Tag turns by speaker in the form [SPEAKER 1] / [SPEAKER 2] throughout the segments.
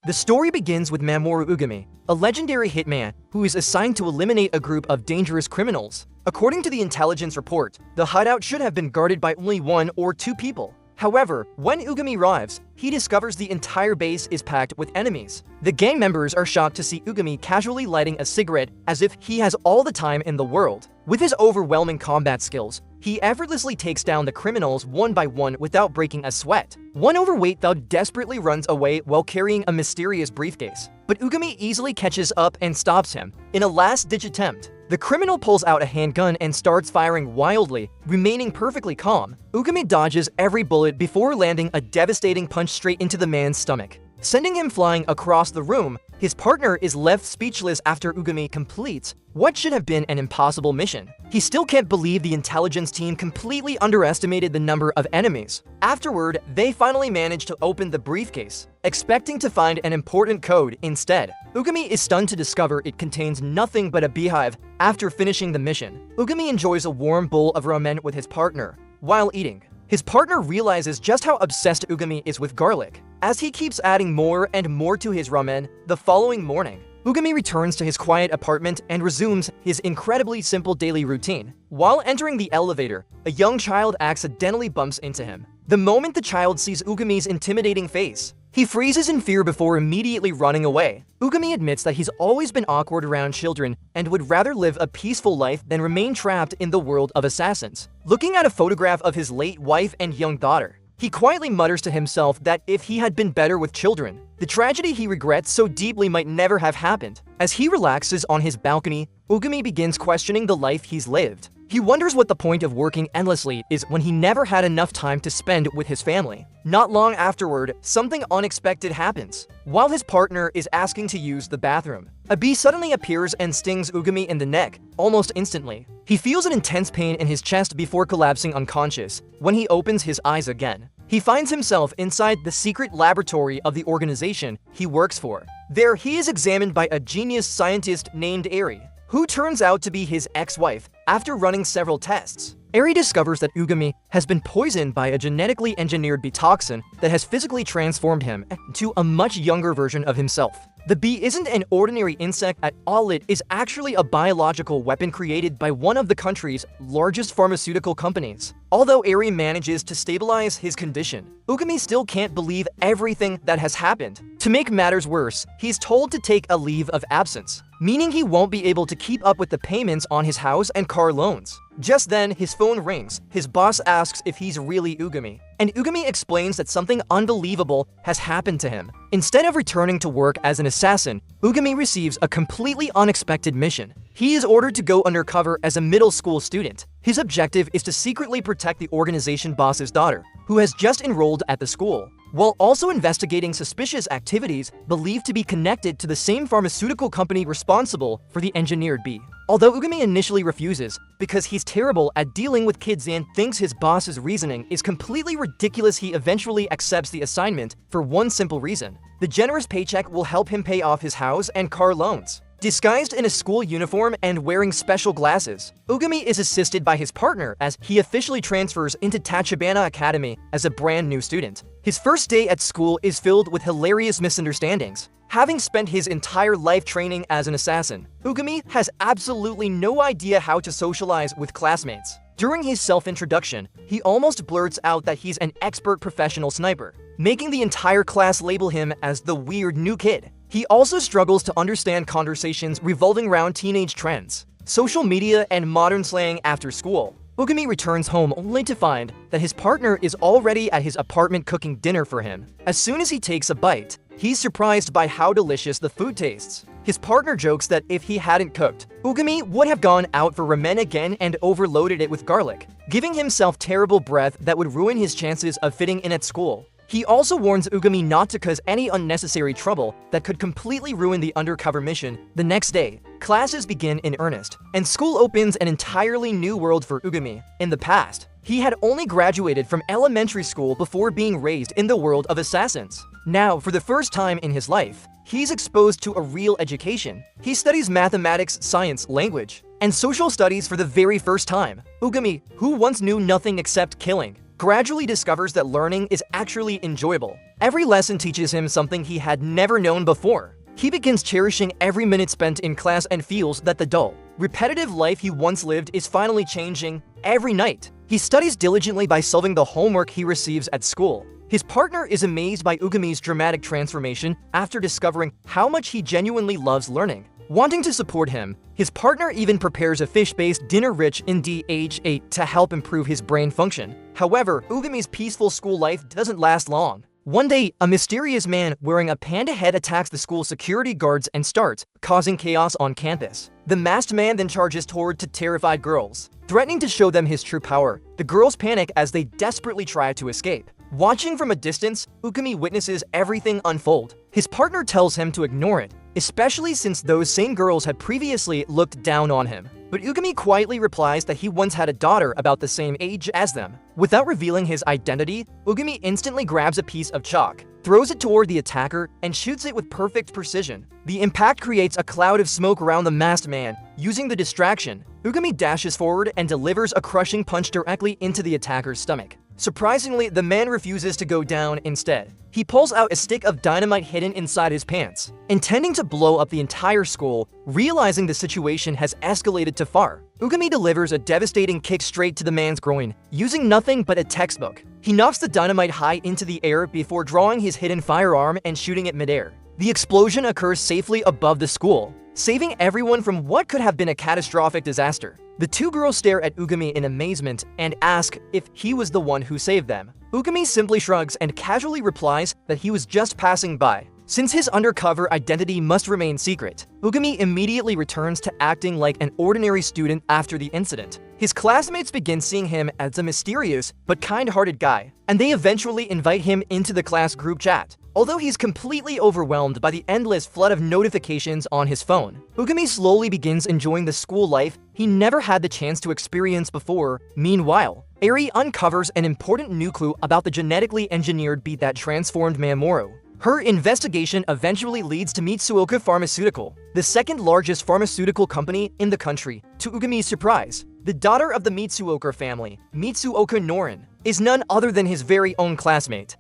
[SPEAKER 1] The story begins with Mamoru Ugami, a legendary hitman who is assigned to eliminate a group of dangerous criminals. According to the intelligence report, the hideout should have been guarded by only 1 or 2 people. However, when Ugami arrives, he discovers the entire base is packed with enemies. The gang members are shocked to see Ugami casually lighting a cigarette as if he has all the time in the world. With his overwhelming combat skills, he effortlessly takes down the criminals one by one without breaking a sweat. One overweight thug desperately runs away while carrying a mysterious briefcase, but Ugami easily catches up and stops him. In a last-ditch attempt, the criminal pulls out a handgun and starts firing wildly, remaining perfectly calm. Ugami dodges every bullet before landing a devastating punch straight into the man's stomach, sending him flying across the room. His partner is left speechless after Ugami completes what should have been an impossible mission. He still can't believe the intelligence team completely underestimated the number of enemies. Afterward, they finally manage to open the briefcase, expecting to find an important code instead. Ugami is stunned to discover it contains nothing but a beehive. After finishing the mission, Ugami enjoys a warm bowl of ramen with his partner. While eating, his partner realizes just how obsessed Ugami is with garlic. As he keeps adding more and more to his ramen, the following morning, Ugami returns to his quiet apartment and resumes his incredibly simple daily routine. While entering the elevator, a young child accidentally bumps into him. The moment the child sees Ugami's intimidating face, he freezes in fear before immediately running away. Ugami admits that he's always been awkward around children and would rather live a peaceful life than remain trapped in the world of assassins. Looking at a photograph of his late wife and young daughter, he quietly mutters to himself that if he had been better with children, the tragedy he regrets so deeply might never have happened. As he relaxes on his balcony, Ugami begins questioning the life he's lived. He wonders what the point of working endlessly is when he never had enough time to spend with his family. Not long afterward, something unexpected happens. While his partner is asking to use the bathroom, a bee suddenly appears and stings Ugami in the neck, almost instantly. He feels an intense pain in his chest before collapsing unconscious. When he opens his eyes again, he finds himself inside the secret laboratory of the organization he works for. There, he is examined by a genius scientist named Eri, who turns out to be his ex-wife. After running several tests, Eri discovers that Ugami has been poisoned by a genetically engineered bee toxin that has physically transformed him into a much younger version of himself. The bee isn't an ordinary insect at all, it is actually a biological weapon created by one of the country's largest pharmaceutical companies. Although Eri manages to stabilize his condition, Ugami still can't believe everything that has happened. To make matters worse, he's told to take a leave of absence, meaning he won't be able to keep up with the payments on his house and car loans. Just then, his phone rings. His boss asks if he's really Ugami, and Ugami explains that something unbelievable has happened to him. Instead of returning to work as an assassin, Ugami receives a completely unexpected mission. He is ordered to go undercover as a middle school student. His objective is to secretly protect the organization boss's daughter, who has just enrolled at the school, while also investigating suspicious activities believed to be connected to the same pharmaceutical company responsible for the engineered bee. Although Ugami initially refuses because he's terrible at dealing with kids and thinks his boss's reasoning is completely ridiculous, he eventually accepts the assignment for one simple reason: the generous paycheck will help him pay off his house and car loans. Disguised in a school uniform and wearing special glasses, Ugami is assisted by his partner as he officially transfers into Tachibana Academy as a brand new student. His first day at school is filled with hilarious misunderstandings. Having spent his entire life training as an assassin, Ugami has absolutely no idea how to socialize with classmates. During his self-introduction, he almost blurts out that he's an expert professional sniper, making the entire class label him as the weird new kid. He also struggles to understand conversations revolving around teenage trends, social media, and modern slang after school. Ugami returns home only to find that his partner is already at his apartment cooking dinner for him. As soon as he takes a bite, he's surprised by how delicious the food tastes. His partner jokes that if he hadn't cooked, Ugami would have gone out for ramen again and overloaded it with garlic, giving himself terrible breath that would ruin his chances of fitting in at school. He also warns Ugami not to cause any unnecessary trouble that could completely ruin the undercover mission. The next day, classes begin in earnest, and school opens an entirely new world for Ugami. In the past, he had only graduated from elementary school before being raised in the world of assassins. Now, for the first time in his life, he's exposed to a real education. He studies mathematics, science, language, and social studies for the very first time. Ugami, who once knew nothing except killing, gradually discovers that learning is actually enjoyable. Every lesson teaches him something he had never known before. He begins cherishing every minute spent in class and feels that the dull, repetitive life he once lived is finally changing every night. He studies diligently by solving the homework he receives at school. His partner is amazed by Ugami's dramatic transformation after discovering how much he genuinely loves learning. Wanting to support him, his partner even prepares a fish-based dinner rich in DHA to help improve his brain function. However, Ugami's peaceful school life doesn't last long. One day, a mysterious man wearing a panda head attacks the school security guards and starts causing chaos on campus. The masked man then charges toward two terrified girls, threatening to show them his true power. The girls panic as they desperately try to escape. Watching from a distance, Ugami witnesses everything unfold. His partner tells him to ignore it, especially since those same girls had previously looked down on him. But Ugami quietly replies that he once had a daughter about the same age as them. Without revealing his identity, Ugami instantly grabs a piece of chalk, throws it toward the attacker, and shoots it with perfect precision. The impact creates a cloud of smoke around the masked man. Using the distraction, Ugami dashes forward and delivers a crushing punch directly into the attacker's stomach. Surprisingly, the man refuses to go down instead. He pulls out a stick of dynamite hidden inside his pants, intending to blow up the entire school. Realizing the situation has escalated too far, Ugami delivers a devastating kick straight to the man's groin, using nothing but a textbook. He knocks the dynamite high into the air before drawing his hidden firearm and shooting it midair. The explosion occurs safely above the school, saving everyone from what could have been a catastrophic disaster. The two girls stare at Ugami in amazement and ask if he was the one who saved them. Ugami simply shrugs and casually replies that he was just passing by. Since his undercover identity must remain secret, Ugami immediately returns to acting like an ordinary student after the incident. His classmates begin seeing him as a mysterious but kind-hearted guy, and they eventually invite him into the class group chat. Although he's completely overwhelmed by the endless flood of notifications on his phone, Ugami slowly begins enjoying the school life he never had the chance to experience before. Meanwhile, Eri uncovers an important new clue about the genetically engineered beat that transformed Mamoru. Her investigation eventually leads to Mitsuoka Pharmaceutical, the second largest pharmaceutical company in the country. To Ugami's surprise, the daughter of the Mitsuoka family, Mitsuoka Norin, is none other than his very own classmate.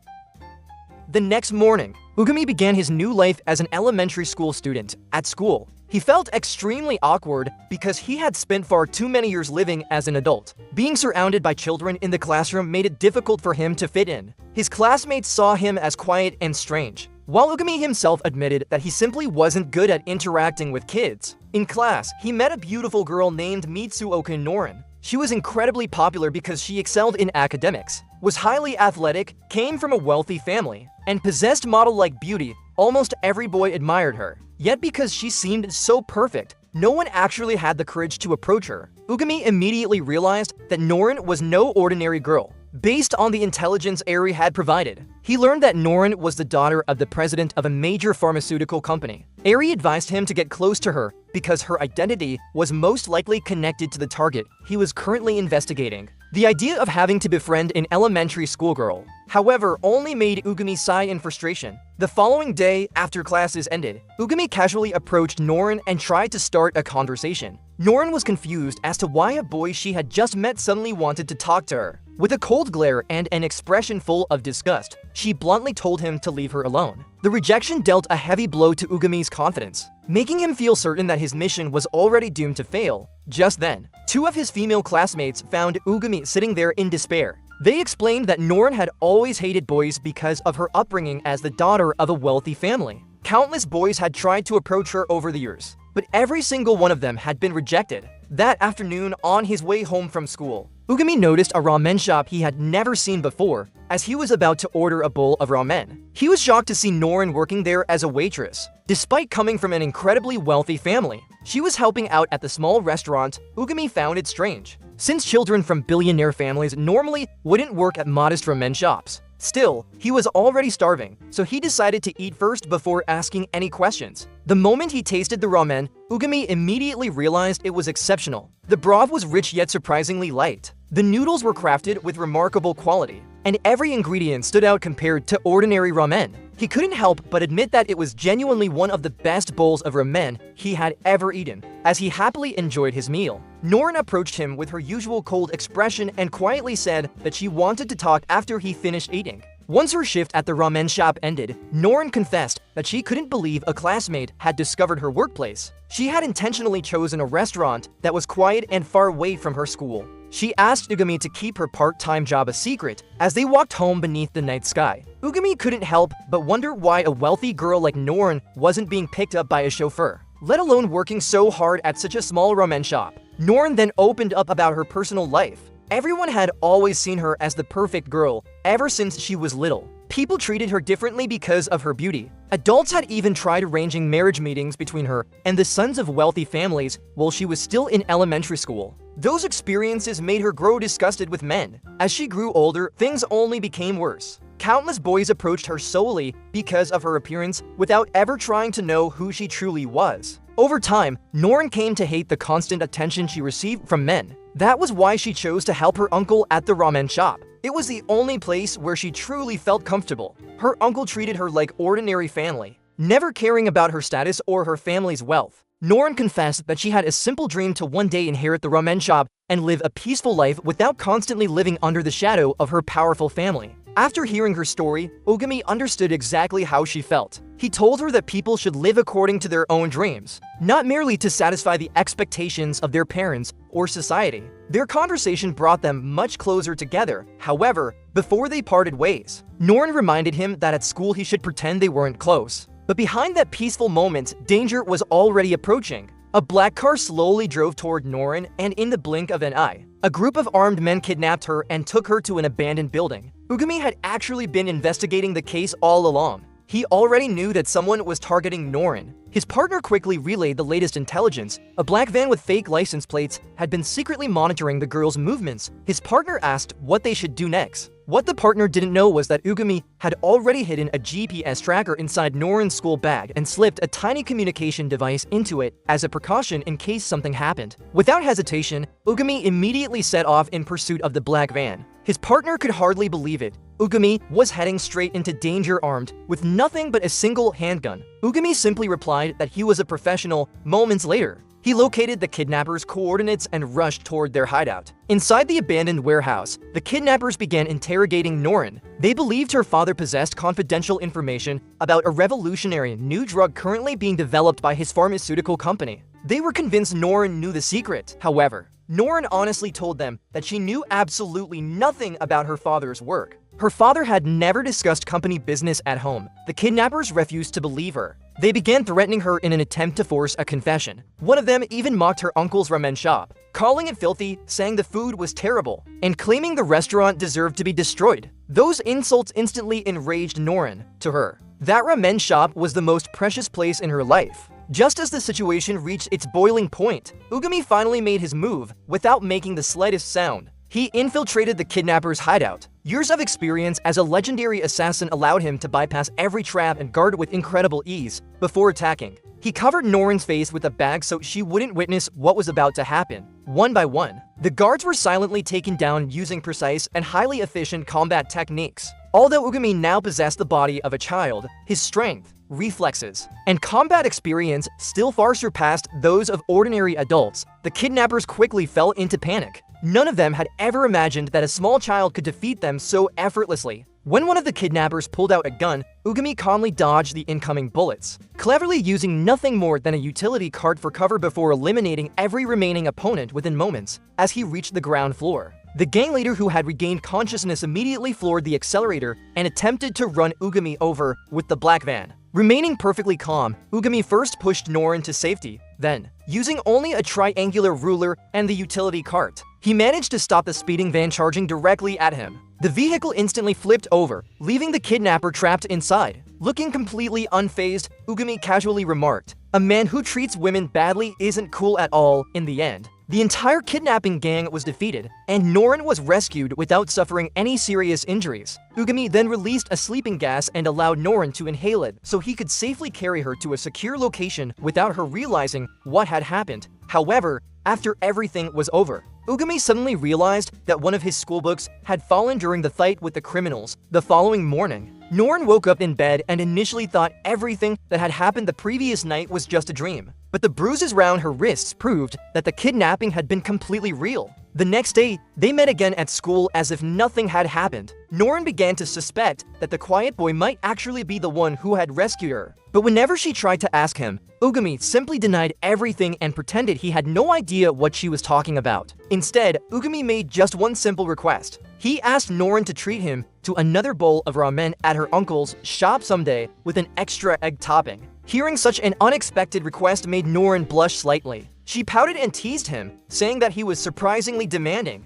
[SPEAKER 1] The next morning, Ugami began his new life as an elementary school student. At school, he felt extremely awkward because he had spent far too many years living as an adult. Being surrounded by children in the classroom made it difficult for him to fit in. His classmates saw him as quiet and strange, while Ugami himself admitted that he simply wasn't good at interacting with kids. In class, he met a beautiful girl named Mitsuoka Norin. She was incredibly popular because she excelled in academics, was highly athletic, came from a wealthy family, and possessed model-like beauty. Almost every boy admired her. Yet because she seemed so perfect, no one actually had the courage to approach her. Ugami immediately realized that Norin was no ordinary girl. Based on the intelligence Eri had provided, he learned that Norin was the daughter of the president of a major pharmaceutical company. Eri advised him to get close to her because her identity was most likely connected to the target he was currently investigating. The idea of having to befriend an elementary schoolgirl, however, only made Ugami sigh in frustration. The following day, after classes ended, Ugami casually approached Norin and tried to start a conversation. Norin was confused as to why a boy she had just met suddenly wanted to talk to her. With a cold glare and an expression full of disgust, she bluntly told him to leave her alone. The rejection dealt a heavy blow to Ugami's confidence, making him feel certain that his mission was already doomed to fail. Just then, two of his female classmates found Ugami sitting there in despair. They explained that Norin had always hated boys because of her upbringing as the daughter of a wealthy family. Countless boys had tried to approach her over the years, but every single one of them had been rejected. That afternoon, on his way home from school, Ugami noticed a ramen shop he had never seen before. As he was about to order a bowl of ramen, he was shocked to see Norin working there as a waitress. Despite coming from an incredibly wealthy family, she was helping out at the small restaurant. Ugami found it strange, since children from billionaire families normally wouldn't work at modest ramen shops. Still, he was already starving, so he decided to eat first before asking any questions. The moment he tasted the ramen, Ugami immediately realized it was exceptional. The broth was rich yet surprisingly light. The noodles were crafted with remarkable quality, and every ingredient stood out compared to ordinary ramen. He couldn't help but admit that it was genuinely one of the best bowls of ramen he had ever eaten. As he happily enjoyed his meal, Norin approached him with her usual cold expression and quietly said that she wanted to talk after he finished eating. Once her shift at the ramen shop ended, Norin confessed that she couldn't believe a classmate had discovered her workplace. She had intentionally chosen a restaurant that was quiet and far away from her school. She asked Ugami to keep her part-time job a secret as they walked home beneath the night sky. Ugami couldn't help but wonder why a wealthy girl like Norin wasn't being picked up by a chauffeur, let alone working so hard at such a small ramen shop. Norin then opened up about her personal life. Everyone had always seen her as the perfect girl ever since she was little. People treated her differently because of her beauty. Adults had even tried arranging marriage meetings between her and the sons of wealthy families while she was still in elementary school. Those experiences made her grow disgusted with men. As she grew older, things only became worse. Countless boys approached her solely because of her appearance without ever trying to know who she truly was. Over time, Norin came to hate the constant attention she received from men. That was why she chose to help her uncle at the ramen shop. It was the only place where she truly felt comfortable. Her uncle treated her like ordinary family, never caring about her status or her family's wealth. Norin confessed that she had a simple dream to one day inherit the ramen shop and live a peaceful life without constantly living under the shadow of her powerful family. After hearing her story, Ugami understood exactly how she felt. He told her that people should live according to their own dreams, not merely to satisfy the expectations of their parents or society. Their conversation brought them much closer together. However, before they parted ways, Norin reminded him that at school he should pretend they weren't close. But behind that peaceful moment, danger was already approaching. A black car slowly drove toward Norin, and in the blink of an eye, a group of armed men kidnapped her and took her to an abandoned building. Ugami had actually been investigating the case all along. He already knew that someone was targeting Norin. His partner quickly relayed the latest intelligence. A black van with fake license plates had been secretly monitoring the girl's movements. His partner asked what they should do next. What the partner didn't know was that Ugami had already hidden a GPS tracker inside Norin's school bag and slipped a tiny communication device into it as a precaution in case something happened. Without hesitation, Ugami immediately set off in pursuit of the black van. His partner could hardly believe it. Ugami was heading straight into danger armed with nothing but a single handgun. Ugami simply replied that he was a professional. Moments later, he located the kidnappers' coordinates and rushed toward their hideout. Inside the abandoned warehouse, the kidnappers began interrogating Norin. They believed her father possessed confidential information about a revolutionary new drug currently being developed by his pharmaceutical company. They were convinced Norin knew the secret. However, Norin honestly told them that she knew absolutely nothing about her father's work. Her father had never discussed company business at home. The kidnappers refused to believe her. They began threatening her in an attempt to force a confession. One of them even mocked her uncle's ramen shop, calling it filthy, saying the food was terrible, and claiming the restaurant deserved to be destroyed. Those insults instantly enraged Norin. To her, that ramen shop was the most precious place in her life. Just as the situation reached its boiling point, Ugami finally made his move without making the slightest sound. He infiltrated the kidnappers' hideout. Years of experience as a legendary assassin allowed him to bypass every trap and guard with incredible ease before attacking. He covered Norin's face with a bag so she wouldn't witness what was about to happen. One by one, the guards were silently taken down using precise and highly efficient combat techniques. Although Ugami now possessed the body of a child, his strength, reflexes, and combat experience still far surpassed those of ordinary adults. The kidnappers quickly fell into panic. None of them had ever imagined that a small child could defeat them so effortlessly. When one of the kidnappers pulled out a gun, Ugami calmly dodged the incoming bullets, cleverly using nothing more than a utility cart for cover before eliminating every remaining opponent within moments. As he reached the ground floor, the gang leader who had regained consciousness immediately floored the accelerator and attempted to run Ugami over with the black van. Remaining perfectly calm, Ugami first pushed Norin to safety. Then, using only a triangular ruler and the utility cart, he managed to stop the speeding van charging directly at him. The vehicle instantly flipped over, leaving the kidnapper trapped inside. Looking completely unfazed, Ugami casually remarked, "A man who treats women badly isn't cool at all." In the end, the entire kidnapping gang was defeated, and Norin was rescued without suffering any serious injuries. Ugami then released a sleeping gas and allowed Norin to inhale it so he could safely carry her to a secure location without her realizing what had happened. However, after everything was over, Ugami suddenly realized that one of his schoolbooks had fallen during the fight with the criminals. The following morning, Norin woke up in bed and initially thought everything that had happened the previous night was just a dream. But the bruises around her wrists proved that the kidnapping had been completely real. The next day, they met again at school as if nothing had happened. Norin began to suspect that the quiet boy might actually be the one who had rescued her. But whenever she tried to ask him, Ugami simply denied everything and pretended he had no idea what she was talking about. Instead, Ugami made just one simple request. He asked Norin to treat him to another bowl of ramen at her uncle's shop someday with an extra egg topping. Hearing such an unexpected request made Norin blush slightly. She pouted and teased him, saying that he was surprisingly demanding.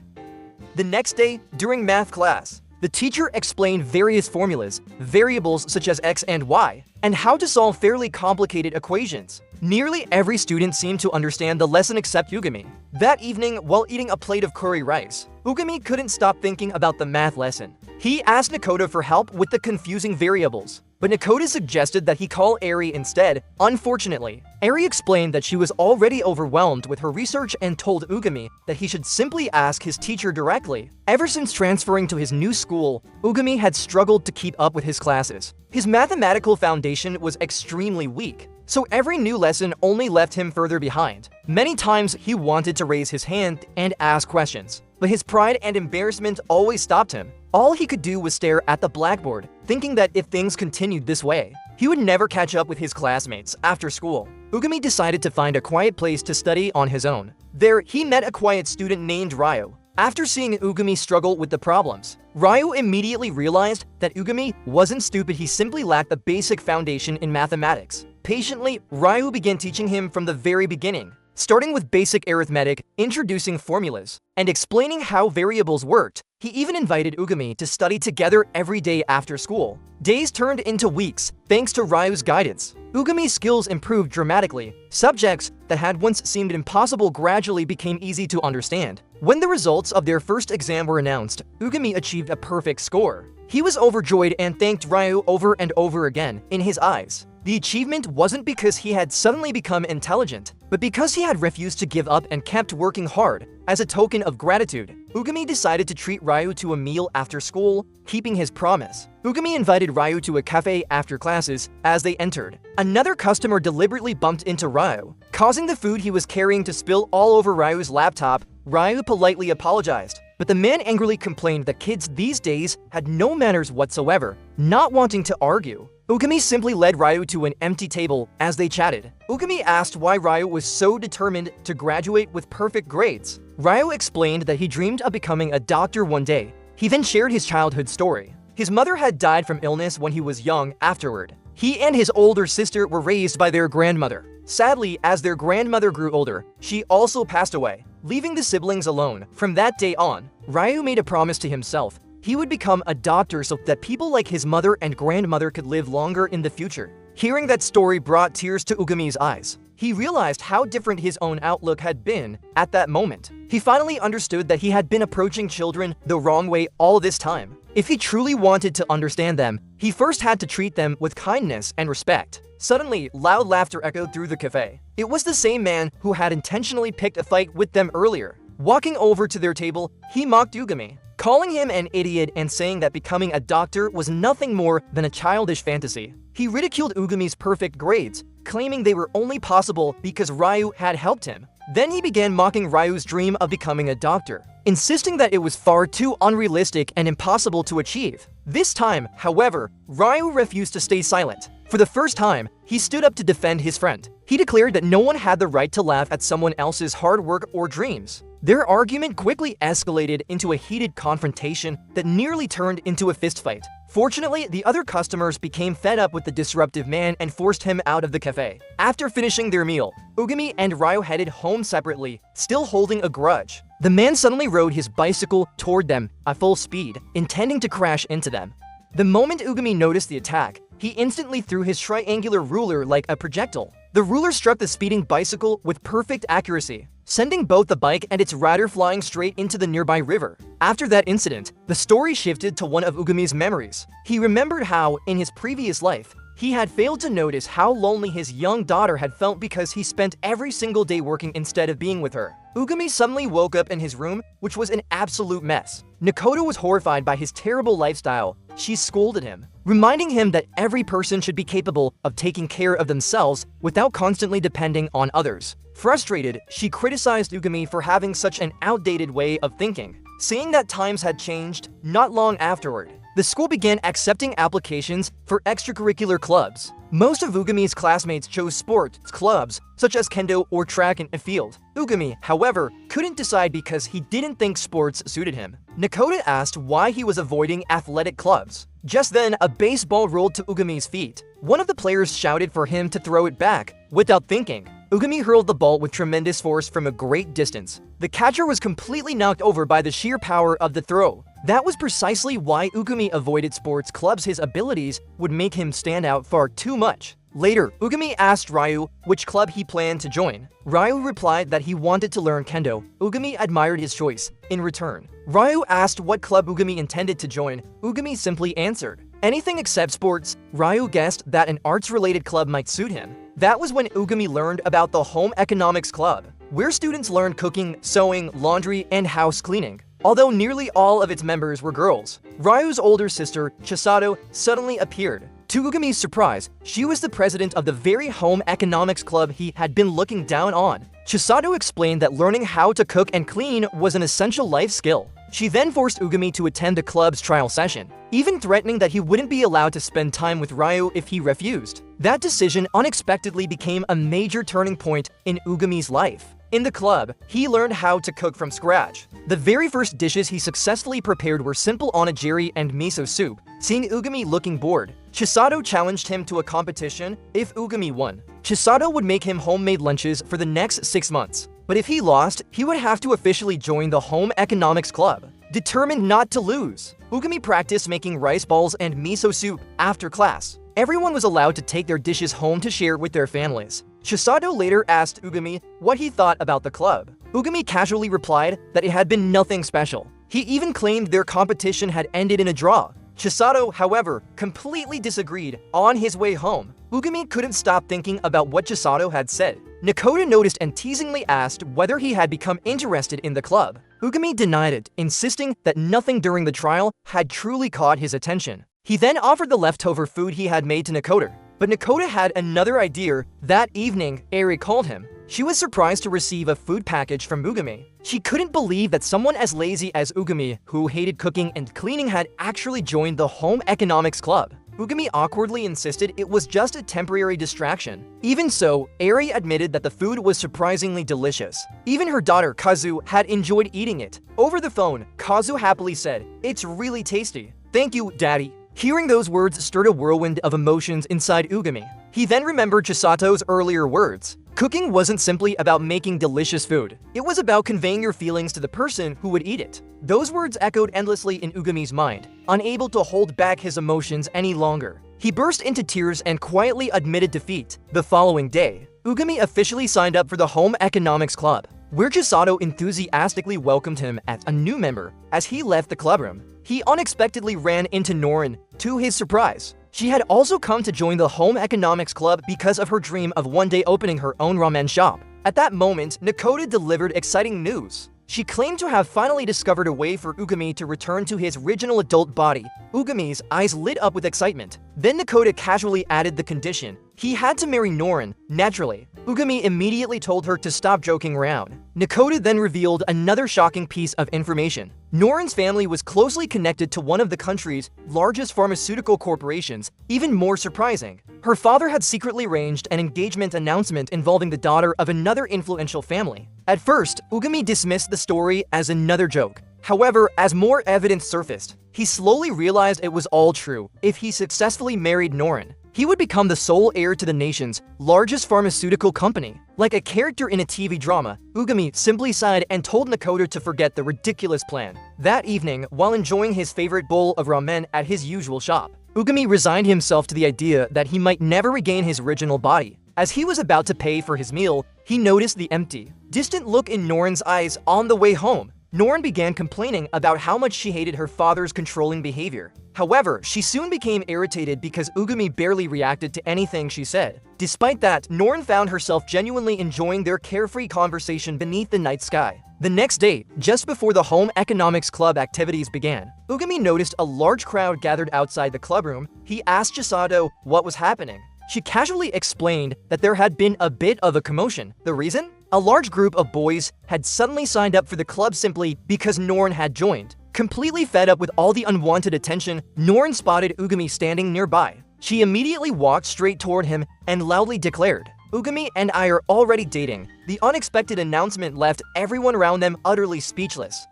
[SPEAKER 1] The next day, during math class, the teacher explained various formulas, variables such as x and y, and how to solve fairly complicated equations. Nearly every student seemed to understand the lesson except Ugami. That evening, while eating a plate of curry rice, Ugami couldn't stop thinking about the math lesson. He asked Nakoda for help with the confusing variables, but Nakoda suggested that he call Eri instead. Unfortunately, Eri explained that she was already overwhelmed with her research and told Ugami that he should simply ask his teacher directly. Ever since transferring to his new school, Ugami had struggled to keep up with his classes. His mathematical foundation was extremely weak, so every new lesson only left him further behind. Many times he wanted to raise his hand and ask questions, but his pride and embarrassment always stopped him. All he could do was stare at the blackboard, thinking that if things continued this way, he would never catch up with his classmates after school. Ugami decided to find a quiet place to study on his own. There, he met a quiet student named Ryu. After seeing Ugami struggle with the problems, Ryu immediately realized that Ugami wasn't stupid, he simply lacked the basic foundation in mathematics. Patiently, Ryu began teaching him from the very beginning, starting with basic arithmetic, introducing formulas, and explaining how variables worked. He even invited Ugami to study together every day after school. Days turned into weeks, thanks to Ryu's guidance. Ugami's skills improved dramatically. Subjects that had once seemed impossible gradually became easy to understand. When the results of their first exam were announced, Ugami achieved a perfect score. He was overjoyed and thanked Ryu over and over again. In his eyes, the achievement wasn't because he had suddenly become intelligent, but because he had refused to give up and kept working hard. As a token of gratitude, Ugami decided to treat Ryu to a meal after school, keeping his promise. Ugami invited Ryu to a cafe after classes. As they entered, another customer deliberately bumped into Ryu, causing the food he was carrying to spill all over Ryu's laptop. Ryu politely apologized, but the man angrily complained that kids these days had no manners whatsoever. Not wanting to argue, Ugami simply led Ryu to an empty table. As they chatted, Ugami asked why Ryu was so determined to graduate with perfect grades. Ryu explained that he dreamed of becoming a doctor one day. He then shared his childhood story. His mother had died from illness when he was young. Afterward, he and his older sister were raised by their grandmother. Sadly, as their grandmother grew older, she also passed away, leaving the siblings alone. From that day on, Ryu made a promise to himself. He would become a doctor so that people like his mother and grandmother could live longer in the future. Hearing that story brought tears to Ugami's eyes. He realized how different his own outlook had been at that moment. He finally understood that he had been approaching children the wrong way all this time. If he truly wanted to understand them, he first had to treat them with kindness and respect. Suddenly, loud laughter echoed through the cafe. It was the same man who had intentionally picked a fight with them earlier. Walking over to their table, he mocked Ugami, calling him an idiot and saying that becoming a doctor was nothing more than a childish fantasy. He ridiculed Ugami's perfect grades, claiming they were only possible because Ryu had helped him. Then he began mocking Ryu's dream of becoming a doctor, insisting that it was far too unrealistic and impossible to achieve. This time, however, Ryu refused to stay silent. For the first time, he stood up to defend his friend. He declared that no one had the right to laugh at someone else's hard work or dreams. Their argument quickly escalated into a heated confrontation that nearly turned into a fistfight. Fortunately, the other customers became fed up with the disruptive man and forced him out of the cafe. After finishing their meal, Ugami and Ryu headed home separately, still holding a grudge. The man suddenly rode his bicycle toward them at full speed, intending to crash into them. The moment Ugami noticed the attack, he instantly threw his triangular ruler like a projectile. The ruler struck the speeding bicycle with perfect accuracy, sending both the bike and its rider flying straight into the nearby river. After that incident, the story shifted to one of Ugami's memories. He remembered how, in his previous life, he had failed to notice how lonely his young daughter had felt because he spent every single day working instead of being with her. Ugami suddenly woke up in his room, which was an absolute mess. Nakoto was horrified by his terrible lifestyle. She scolded him, reminding him that every person should be capable of taking care of themselves without constantly depending on others. Frustrated, she criticized Ugami for having such an outdated way of thinking. Seeing that times had changed, not long afterward, the school began accepting applications for extracurricular clubs. Most of Ugami's classmates chose sports clubs, such as kendo or track and field. Ugami, however, couldn't decide because he didn't think sports suited him. Nakoto asked why he was avoiding athletic clubs. Just then, a baseball rolled to Ugami's feet. One of the players shouted for him to throw it back. Without thinking, Ugami hurled the ball with tremendous force from a great distance. The catcher was completely knocked over by the sheer power of the throw. That was precisely why Ugami avoided sports clubs. His abilities would make him stand out far too much. Later, Ugami asked Ryu which club he planned to join. Ryu replied that he wanted to learn kendo. Ugami admired his choice. In return, Ryu asked what club Ugami intended to join. Ugami simply answered, anything except sports. Ryu guessed that an arts-related club might suit him. That was when Ugami learned about the Home Economics Club, where students learned cooking, sewing, laundry, and house cleaning. Although nearly all of its members were girls, Ryu's older sister, Chisato, suddenly appeared. To Ugami's surprise, she was the president of the very Home Economics Club he had been looking down on. Chisato explained that learning how to cook and clean was an essential life skill. She then forced Ugami to attend the club's trial session, even threatening that he wouldn't be allowed to spend time with Ryu if he refused. That decision unexpectedly became a major turning point in Ugami's life. In the club, he learned how to cook from scratch. The very first dishes he successfully prepared were simple onigiri and miso soup. Seeing Ugami looking bored, Chisato challenged him to a competition. If Ugami won, Chisato would make him homemade lunches for the next 6 months. But if he lost, he would have to officially join the Home Economics Club. Determined not to lose, Ugami practiced making rice balls and miso soup after class. Everyone was allowed to take their dishes home to share with their families. Chisato later asked Ugami what he thought about the club. Ugami casually replied that it had been nothing special. He even claimed their competition had ended in a draw. Chisato, however, completely disagreed. On his way home, Ugami couldn't stop thinking about what Chisato had said. Nakoto noticed and teasingly asked whether he had become interested in the club. Ugami denied it, insisting that nothing during the trial had truly caught his attention. He then offered the leftover food he had made to Nakoto. But Nakoto had another idea. That evening, Eri called him. She was surprised to receive a food package from Ugami. She couldn't believe that someone as lazy as Ugami, who hated cooking and cleaning, had actually joined the Home Economics Club. Ugami awkwardly insisted it was just a temporary distraction. Even so, Eri admitted that the food was surprisingly delicious. Even her daughter, Kazu, had enjoyed eating it. Over the phone, Kazu happily said, "It's really tasty. Thank you, Daddy." Hearing those words stirred a whirlwind of emotions inside Ugami. He then remembered Chisato's earlier words. Cooking wasn't simply about making delicious food. It was about conveying your feelings to the person who would eat it. Those words echoed endlessly in Ugami's mind, unable to hold back his emotions any longer. He burst into tears and quietly admitted defeat. The following day, Ugami officially signed up for the Home Economics Club, where Chisato enthusiastically welcomed him as a new member. As he left the clubroom, he unexpectedly ran into Norin. To his surprise, she had also come to join the Home Economics Club because of her dream of one day opening her own ramen shop. At that moment, Nakoto delivered exciting news. She claimed to have finally discovered a way for Ugami to return to his original adult body. Ugami's eyes lit up with excitement. Then Nakoto casually added the condition. He had to marry Norin. Naturally, Ugami immediately told her to stop joking around. Nakoto then revealed another shocking piece of information. Norin's family was closely connected to one of the country's largest pharmaceutical corporations. Even more surprising, her father had secretly arranged an engagement announcement involving the daughter of another influential family. At first, Ugami dismissed the story as another joke. However, as more evidence surfaced, he slowly realized it was all true. If he successfully married Norin, he would become the sole heir to the nation's largest pharmaceutical company. Like a character in a TV drama, Ugami simply sighed and told Nakoto to forget the ridiculous plan. That evening, while enjoying his favorite bowl of ramen at his usual shop, Ugami resigned himself to the idea that he might never regain his original body. As he was about to pay for his meal, he noticed the empty, distant look in Norin's eyes. On the way home, Norin began complaining about how much she hated her father's controlling behavior. However, she soon became irritated because Ugami barely reacted to anything she said. Despite that, Norin found herself genuinely enjoying their carefree conversation beneath the night sky. The next day, just before the home economics club activities began, Ugami noticed a large crowd gathered outside the clubroom. He asked Chisato what was happening. She casually explained that there had been a bit of a commotion. The reason? A large group of boys had suddenly signed up for the club simply because Norin had joined. Completely fed up with all the unwanted attention, Norin spotted Ugami standing nearby. She immediately walked straight toward him and loudly declared, "Ugami and I are already dating." The unexpected announcement left everyone around them utterly speechless.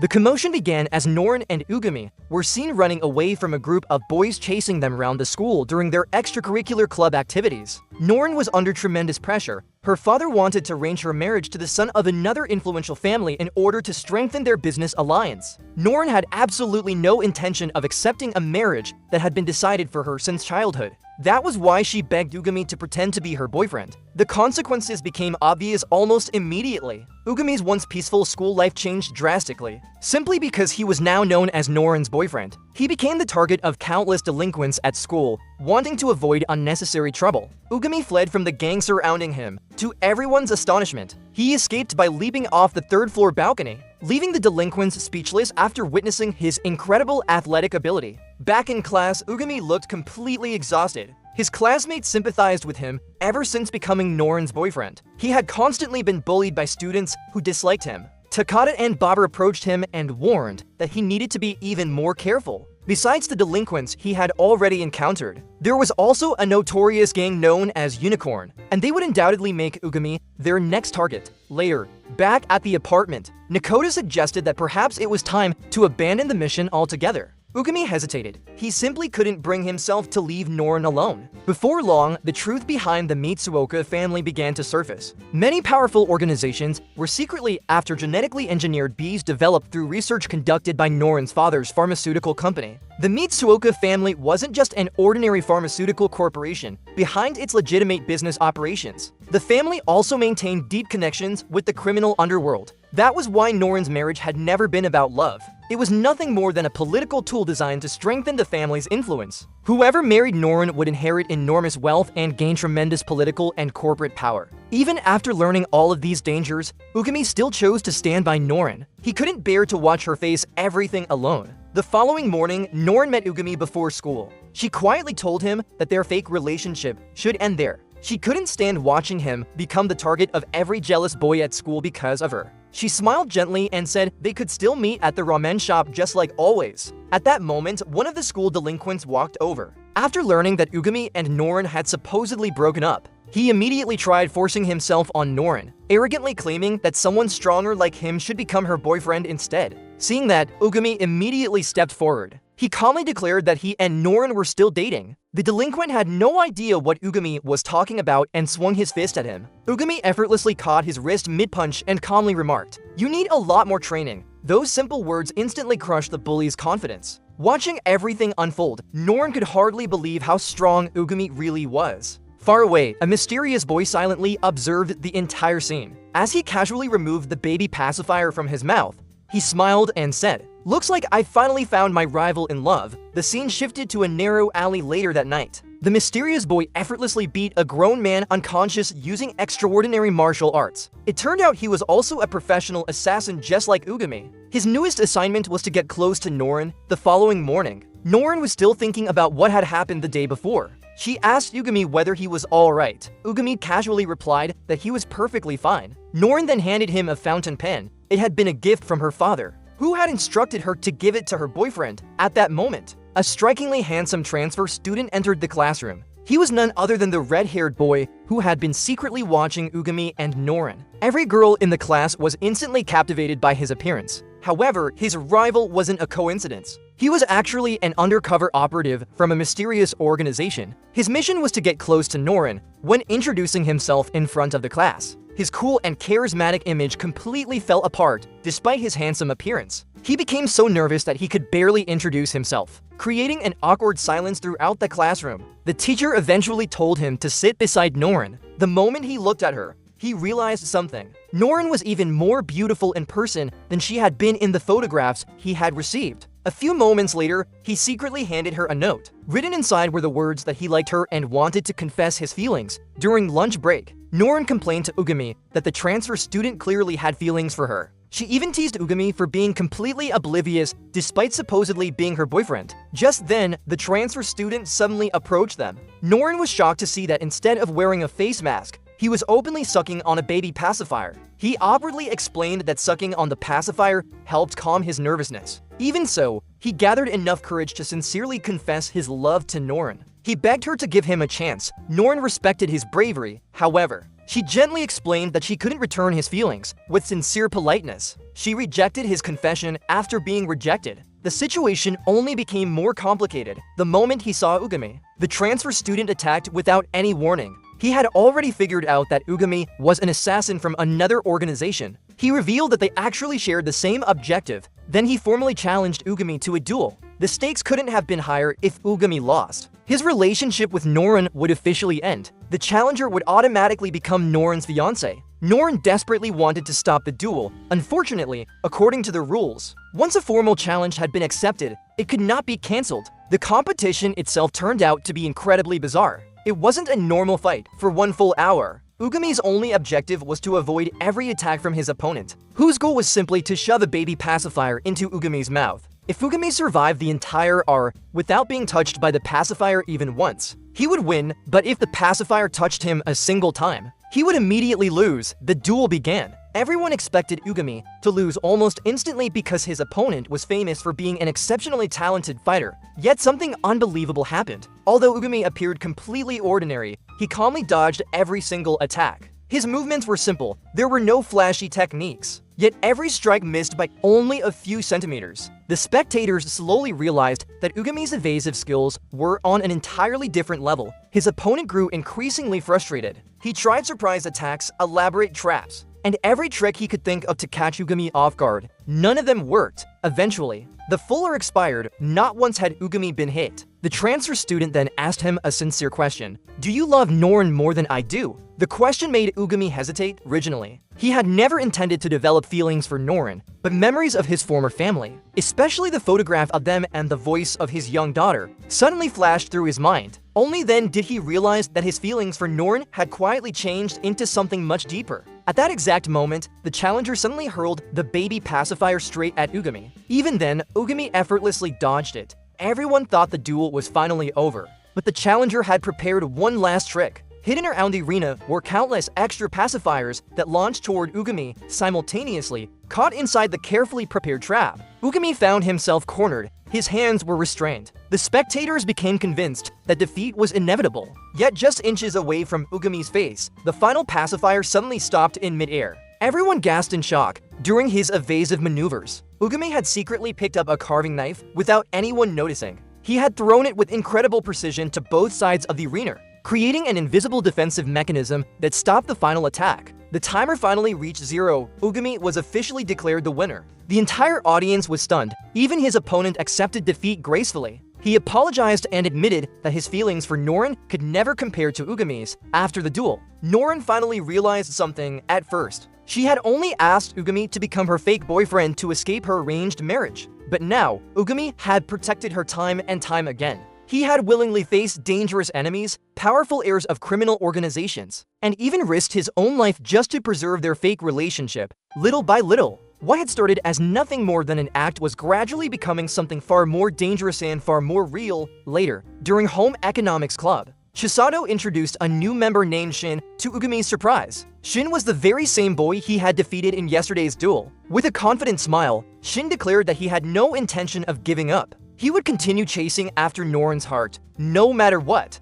[SPEAKER 1] The commotion began as Norin and Ugami were seen running away from a group of boys chasing them around the school during their extracurricular club activities. Norin was under tremendous pressure. Her father wanted to arrange her marriage to the son of another influential family in order to strengthen their business alliance. Norin had absolutely no intention of accepting a marriage that had been decided for her since childhood. That was why she begged Ugami to pretend to be her boyfriend. The consequences became obvious almost immediately. Ugami's once peaceful school life changed drastically, simply because he was now known as Norin's boyfriend. He became the target of countless delinquents at school, wanting to avoid unnecessary trouble. Ugami fled from the gang surrounding him. To everyone's astonishment, he escaped by leaping off the third-floor balcony, leaving the delinquents speechless after witnessing his incredible athletic ability. Back in class, Ugami looked completely exhausted. His classmates sympathized with him ever since becoming Norin's boyfriend. He had constantly been bullied by students who disliked him. Takata and Baba approached him and warned that he needed to be even more careful. Besides the delinquents he had already encountered, there was also a notorious gang known as Unicorn, and they would undoubtedly make Ugami their next target. Later, back at the apartment, Nakoda suggested that perhaps it was time to abandon the mission altogether. Ugami hesitated. He simply couldn't bring himself to leave Norin alone. Before long, the truth behind the Mitsuoka family began to surface. Many powerful organizations were secretly after genetically engineered bees developed through research conducted by Norin's father's pharmaceutical company. The Mitsuoka family wasn't just an ordinary pharmaceutical corporation behind its legitimate business operations. The family also maintained deep connections with the criminal underworld. That was why Norin's marriage had never been about love. It was nothing more than a political tool designed to strengthen the family's influence. Whoever married Norin would inherit enormous wealth and gain tremendous political and corporate power. Even after learning all of these dangers, Ugami still chose to stand by Norin. He couldn't bear to watch her face everything alone. The following morning, Norin met Ugami before school. She quietly told him that their fake relationship should end there. She couldn't stand watching him become the target of every jealous boy at school because of her. She smiled gently and said they could still meet at the ramen shop just like always. At that moment, one of the school delinquents walked over. After learning that Ugami and Norin had supposedly broken up, he immediately tried forcing himself on Norin, arrogantly claiming that someone stronger like him should become her boyfriend instead. Seeing that, Ugami immediately stepped forward. He calmly declared that he and Norin were still dating. The delinquent had no idea what Ugami was talking about and swung his fist at him. Ugami effortlessly caught his wrist mid-punch and calmly remarked, "You need a lot more training." Those simple words instantly crushed the bully's confidence. Watching everything unfold, Norin could hardly believe how strong Ugami really was. Far away, a mysterious boy silently observed the entire scene. As he casually removed the baby pacifier from his mouth, he smiled and said, "Looks like I finally found my rival in love." The scene shifted to a narrow alley later that night. The mysterious boy effortlessly beat a grown man unconscious using extraordinary martial arts. It turned out he was also a professional assassin just like Ugami. His newest assignment was to get close to Norin. The following morning, Norin was still thinking about what had happened the day before. She asked Ugami whether he was alright. Ugami casually replied that he was perfectly fine. Norin then handed him a fountain pen. It had been a gift from her father, who had instructed her to give it to her boyfriend. At that moment, a strikingly handsome transfer student entered the classroom. He was none other than the red-haired boy who had been secretly watching Ugami and Norin. Every girl in the class was instantly captivated by his appearance. However, his rival wasn't a coincidence. He was actually an undercover operative from a mysterious organization. His mission was to get close to Norin when introducing himself in front of the class. His cool and charismatic image completely fell apart despite his handsome appearance. He became so nervous that he could barely introduce himself, creating an awkward silence throughout the classroom. The teacher eventually told him to sit beside Norin. The moment he looked at her, he realized something. Norin was even more beautiful in person than she had been in the photographs he had received. A few moments later, he secretly handed her a note. Written inside were the words that he liked her and wanted to confess his feelings. During lunch break, Norin complained to Ugami that the transfer student clearly had feelings for her. She even teased Ugami for being completely oblivious despite supposedly being her boyfriend. Just then, the transfer student suddenly approached them. Norin was shocked to see that instead of wearing a face mask, he was openly sucking on a baby pacifier. He awkwardly explained that sucking on the pacifier helped calm his nervousness. Even so, he gathered enough courage to sincerely confess his love to Norin. He begged her to give him a chance. Norin respected his bravery, however. She gently explained that she couldn't return his feelings. With sincere politeness, she rejected his confession after being rejected. The situation only became more complicated the moment he saw Ugami. The transfer student attacked without any warning. He had already figured out that Ugami was an assassin from another organization. He revealed that they actually shared the same objective. Then he formally challenged Ugami to a duel. The stakes couldn't have been higher if Ugami lost. His relationship with Norin would officially end. The challenger would automatically become Norin's fiancé. Norin desperately wanted to stop the duel. Unfortunately, according to the rules, once a formal challenge had been accepted, it could not be cancelled. The competition itself turned out to be incredibly bizarre. It wasn't a normal fight for 1 full hour. Ugami's only objective was to avoid every attack from his opponent, whose goal was simply to shove a baby pacifier into Ugami's mouth. If Ugami survived the entire hour without being touched by the pacifier even once, he would win, but if the pacifier touched him a single time, he would immediately lose. The duel began. Everyone expected Ugami to lose almost instantly because his opponent was famous for being an exceptionally talented fighter. Yet something unbelievable happened. Although Ugami appeared completely ordinary, he calmly dodged every single attack. His movements were simple. There were no flashy techniques. Yet every strike missed by only a few centimeters. The spectators slowly realized that Ugami's evasive skills were on an entirely different level. His opponent grew increasingly frustrated. He tried surprise attacks, elaborate traps, and every trick he could think of to catch Ugami off guard. None of them worked. Eventually, the fuller expired. Not once had Ugami been hit. The transfer student then asked him a sincere question. "Do you love Norin more than I do?" The question made Ugami hesitate originally. He had never intended to develop feelings for Norin, but memories of his former family, especially the photograph of them and the voice of his young daughter, suddenly flashed through his mind. Only then did he realize that his feelings for Norin had quietly changed into something much deeper. At that exact moment, the challenger suddenly hurled the baby pacifier straight at Ugami. Even then, Ugami effortlessly dodged it. Everyone thought the duel was finally over, but the challenger had prepared one last trick. Hidden around the arena were countless extra pacifiers that launched toward Ugami simultaneously, caught inside the carefully prepared trap. Ugami found himself cornered. His hands were restrained. The spectators became convinced that defeat was inevitable. Yet just inches away from Ugami's face, the final pacifier suddenly stopped in midair. Everyone gasped in shock. During his evasive maneuvers, Ugami had secretly picked up a carving knife without anyone noticing. He had thrown it with incredible precision to both sides of the arena, creating an invisible defensive mechanism that stopped the final attack. The timer finally reached 0. Ugami was officially declared the winner. The entire audience was stunned. Even his opponent accepted defeat gracefully. He apologized and admitted that his feelings for Norin could never compare to Ugami's. After the duel, Norin finally realized something at first. She had only asked Ugami to become her fake boyfriend to escape her arranged marriage. But now, Ugami had protected her time and time again. He had willingly faced dangerous enemies, powerful heirs of criminal organizations, and even risked his own life just to preserve their fake relationship. Little by little, what had started as nothing more than an act was gradually becoming something far more dangerous and far more real. Later, during Home Economics Club, Chisato introduced a new member named Shin to Ugami's surprise. Shin was the very same boy he had defeated in yesterday's duel. With a confident smile, Shin declared that he had no intention of giving up. He would continue chasing after Norin's heart, no matter what.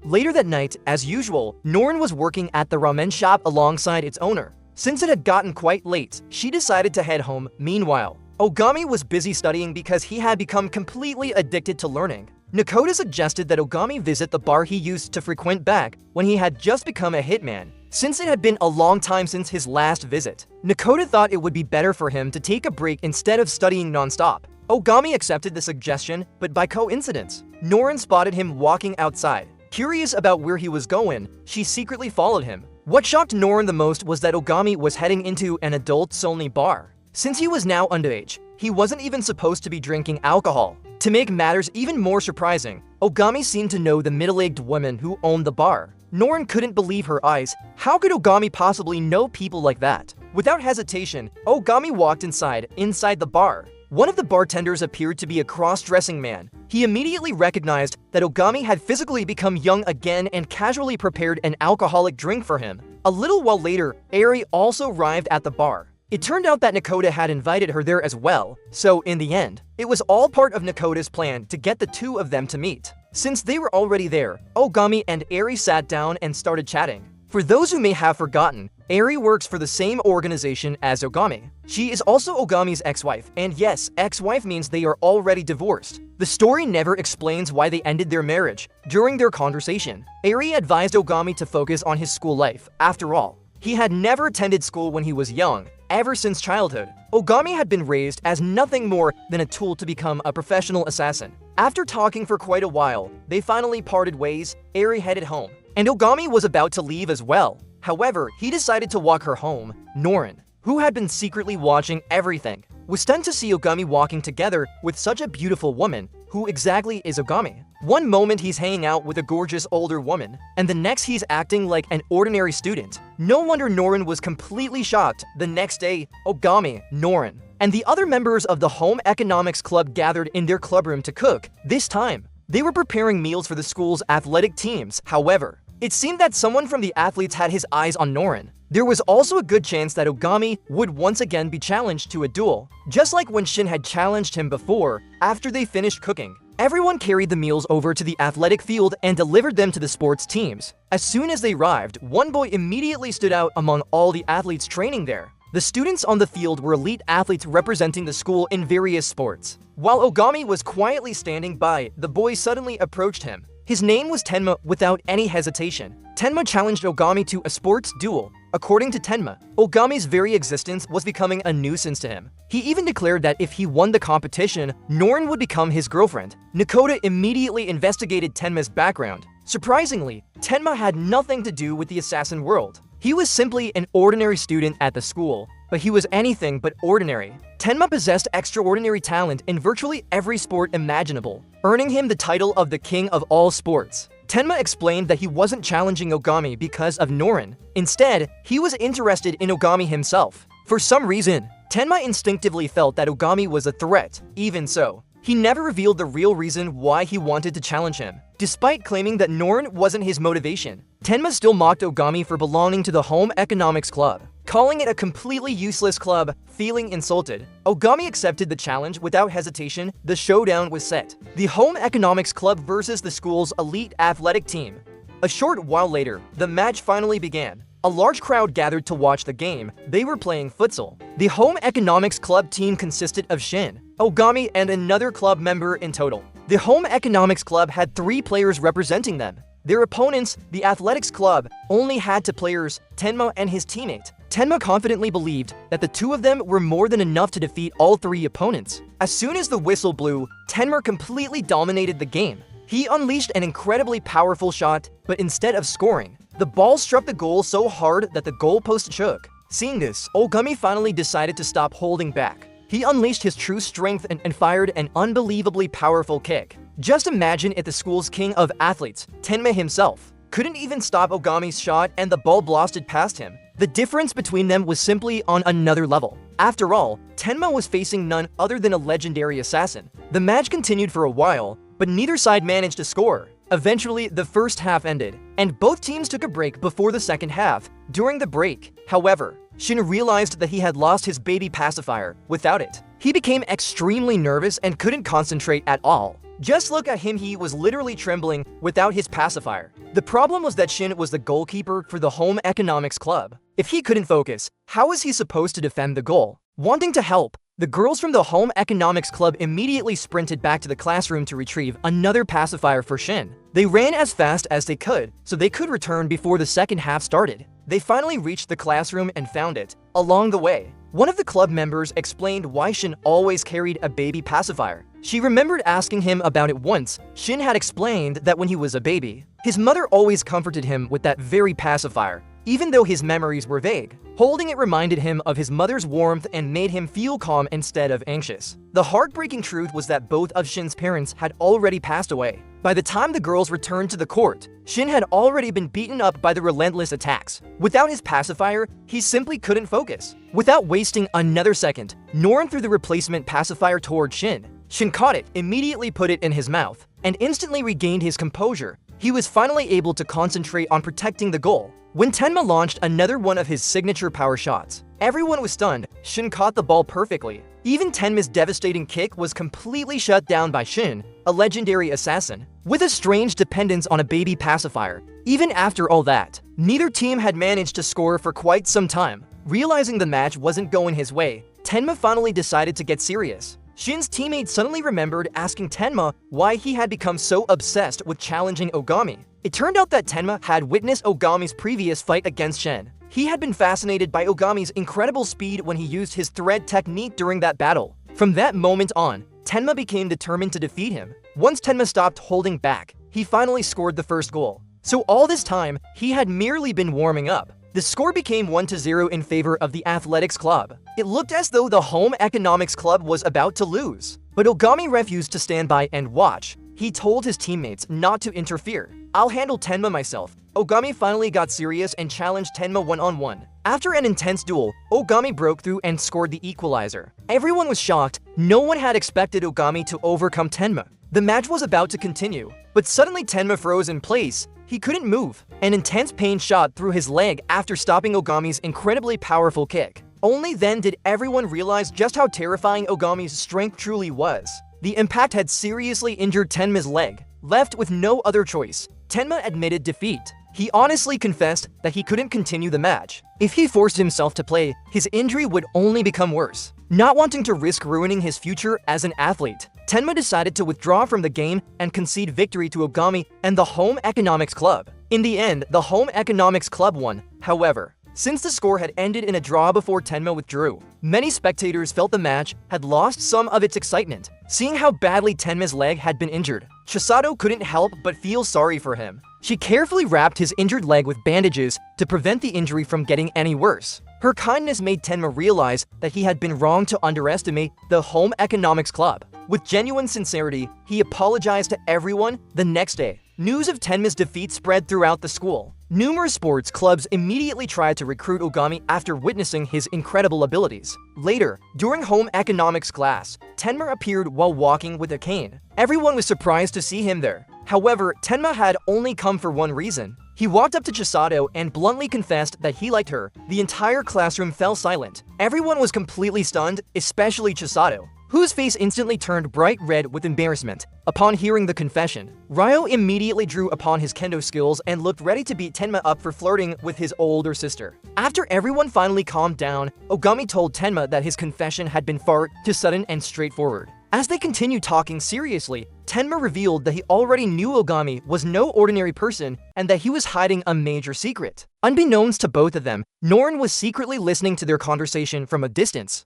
[SPEAKER 1] Later that night, as usual, Norin was working at the ramen shop alongside its owner. Since it had gotten quite late, she decided to head home. Meanwhile, Ugami was busy studying because he had become completely addicted to learning. Nakoda suggested that Ugami visit the bar he used to frequent back when he had just become a hitman, since it had been a long time since his last visit. Nakoda thought it would be better for him to take a break instead of studying non-stop. Ugami accepted the suggestion, but by coincidence, Norin spotted him walking outside. Curious about where he was going, she secretly followed him. What shocked Norin the most was that Ugami was heading into an adults-only bar. Since he was now underage, he wasn't even supposed to be drinking alcohol. To make matters even more surprising, Ugami seemed to know the middle-aged woman who owned the bar. Norin couldn't believe her eyes. How could Ugami possibly know people like that? Without hesitation, Ugami walked inside the bar. One of the bartenders appeared to be a cross-dressing man. He immediately recognized that Ugami had physically become young again and casually prepared an alcoholic drink for him. A little while later, Eri also arrived at the bar. It turned out that Nakoda had invited her there as well, so in the end, it was all part of Nakoda's plan to get the two of them to meet. Since they were already there, Ugami and Eri sat down and started chatting. For those who may have forgotten, Eri works for the same organization as Ugami. She is also Ugami's ex-wife, and yes, ex-wife means they are already divorced. The story never explains why they ended their marriage. During their conversation, Eri advised Ugami to focus on his school life. After all, he had never attended school when he was young. Ever since childhood, Ugami had been raised as nothing more than a tool to become a professional assassin. After talking for quite a while, they finally parted ways. Eri headed home, and Ugami was about to leave as well. However, he decided to walk her home. Norin, who had been secretly watching everything, was stunned to see Ugami walking together with such a beautiful woman. Who exactly is Ugami? One moment he's hanging out with a gorgeous older woman, and the next he's acting like an ordinary student. No wonder Norin was completely shocked. The next day, Ugami, Norin, and the other members of the Home Economics Club gathered in their clubroom to cook. This time, they were preparing meals for the school's athletic teams. However, it seemed that someone from the athletes had his eyes on Norin. There was also a good chance that Ugami would once again be challenged to a duel, just like when Shin had challenged him before. After they finished cooking, everyone carried the meals over to the athletic field and delivered them to the sports teams. As soon as they arrived, one boy immediately stood out among all the athletes training there. The students on the field were elite athletes representing the school in various sports. While Ugami was quietly standing by, the boy suddenly approached him. His name was Tenma. Without any hesitation, Tenma challenged Ugami to a sports duel. According to Tenma, Ogami's very existence was becoming a nuisance to him. He even declared that if he won the competition, Norin would become his girlfriend. Nakoda immediately investigated Tenma's background. Surprisingly, Tenma had nothing to do with the assassin world. He was simply an ordinary student at the school, but he was anything but ordinary. Tenma possessed extraordinary talent in virtually every sport imaginable, earning him the title of the king of all sports. Tenma explained that he wasn't challenging Ugami because of Norin. Instead, he was interested in Ugami himself. For some reason, Tenma instinctively felt that Ugami was a threat. Even so, he never revealed the real reason why he wanted to challenge him. Despite claiming that Norin wasn't his motivation, Tenma still mocked Ugami for belonging to the Home Economics Club, calling it a completely useless club. Feeling insulted, Ugami accepted the challenge without hesitation. The showdown was set. The Home Economics Club versus the school's elite athletic team. A short while later, the match finally began. A large crowd gathered to watch the game. They were playing futsal. The Home Economics Club team consisted of Shin, Ugami, and another club member in total. The Home Economics Club had 3 players representing them. Their opponents, the Athletics Club, only had 2 players, Tenma and his teammate. Tenma confidently believed that the 2 of them were more than enough to defeat all 3 opponents. As soon as the whistle blew, Tenma completely dominated the game. He unleashed an incredibly powerful shot, but instead of scoring, the ball struck the goal so hard that the goalpost shook. Seeing this, Ugami finally decided to stop holding back. He unleashed his true strength and fired an unbelievably powerful kick. Just imagine if the school's king of athletes, Tenma himself, couldn't even stop Ogami's shot and the ball blasted past him. The difference between them was simply on another level. After all, Tenma was facing none other than a legendary assassin. The match continued for a while, but neither side managed to score. Eventually, the first half ended, and both teams took a break before the second half. During the break, however, Shin realized that he had lost his baby pacifier. Without it, he became extremely nervous and couldn't concentrate at all. Just look at him, he was literally trembling without his pacifier. The problem was that Shin was the goalkeeper for the Home Economics Club. If he couldn't focus, how was he supposed to defend the goal? Wanting to help, the girls from the Home Economics Club immediately sprinted back to the classroom to retrieve another pacifier for Shin. They ran as fast as they could, so they could return before the second half started. They finally reached the classroom and found it. Along the way, one of the club members explained why Shin always carried a baby pacifier. She remembered asking him about it once. Shin had explained that when he was a baby, his mother always comforted him with that very pacifier. even though his memories were vague. Holding it reminded him of his mother's warmth and made him feel calm instead of anxious. The heartbreaking truth was that both of Shin's parents had already passed away. By the time the girls returned to the court, Shin had already been beaten up by the relentless attacks. Without his pacifier, he simply couldn't focus. Without wasting another second, Norin threw the replacement pacifier toward Shin. Shin caught it, immediately put it in his mouth, and instantly regained his composure. He was finally able to concentrate on protecting the goal. When Tenma launched another one of his signature power shots, everyone was stunned. Shin caught the ball perfectly. Even Tenma's devastating kick was completely shut down by Shin, a legendary assassin, with a strange dependence on a baby pacifier. Even after all that, neither team had managed to score for quite some time. Realizing the match wasn't going his way, Tenma finally decided to get serious. Shin's teammate suddenly remembered asking Tenma why he had become so obsessed with challenging Ugami. It turned out that Tenma had witnessed Ogami's previous fight against Shin. He had been fascinated by Ogami's incredible speed when he used his thread technique during that battle. From that moment on, Tenma became determined to defeat him. Once Tenma stopped holding back, he finally scored the first goal. So all this time, he had merely been warming up. The score became 1-0 in favor of the Athletics Club. It looked as though the Home Economics Club was about to lose. But Ugami refused to stand by and watch. He told his teammates not to interfere. "I'll handle Tenma myself." Ugami finally got serious and challenged Tenma one-on-one. After an intense duel, Ugami broke through and scored the equalizer. Everyone was shocked. No one had expected Ugami to overcome Tenma. The match was about to continue, but suddenly Tenma froze in place. He couldn't move. An intense pain shot through his leg after stopping Ogami's incredibly powerful kick. Only then did everyone realize just how terrifying Ogami's strength truly was. The impact had seriously injured Tenma's leg. Left with no other choice, Tenma admitted defeat. He honestly confessed that he couldn't continue the match. If he forced himself to play, his injury would only become worse. Not wanting to risk ruining his future as an athlete, Tenma decided to withdraw from the game and concede victory to Ugami and the Home Economics Club. In the end, the Home Economics Club won, however. Since the score had ended in a draw before Tenma withdrew, many spectators felt the match had lost some of its excitement. Seeing how badly Tenma's leg had been injured, Chisato couldn't help but feel sorry for him. She carefully wrapped his injured leg with bandages to prevent the injury from getting any worse. Her kindness made Tenma realize that he had been wrong to underestimate the Home Economics Club. With genuine sincerity, he apologized to everyone. The next day, news of Tenma's defeat spread throughout the school. Numerous sports clubs immediately tried to recruit Ugami after witnessing his incredible abilities. Later, during home economics class, Tenma appeared while walking with a cane. Everyone was surprised to see him there. However, Tenma had only come for one reason. He walked up to Chisato and bluntly confessed that he liked her. The entire classroom fell silent. Everyone was completely stunned, especially Chisato, whose face instantly turned bright red with embarrassment. Upon hearing the confession, Ryo immediately drew upon his kendo skills and looked ready to beat Tenma up for flirting with his older sister. After everyone finally calmed down, Ugami told Tenma that his confession had been far too sudden and straightforward. As they continued talking seriously, Tenma revealed that he already knew Ugami was no ordinary person and that he was hiding a major secret. Unbeknownst to both of them, Norin was secretly listening to their conversation from a distance.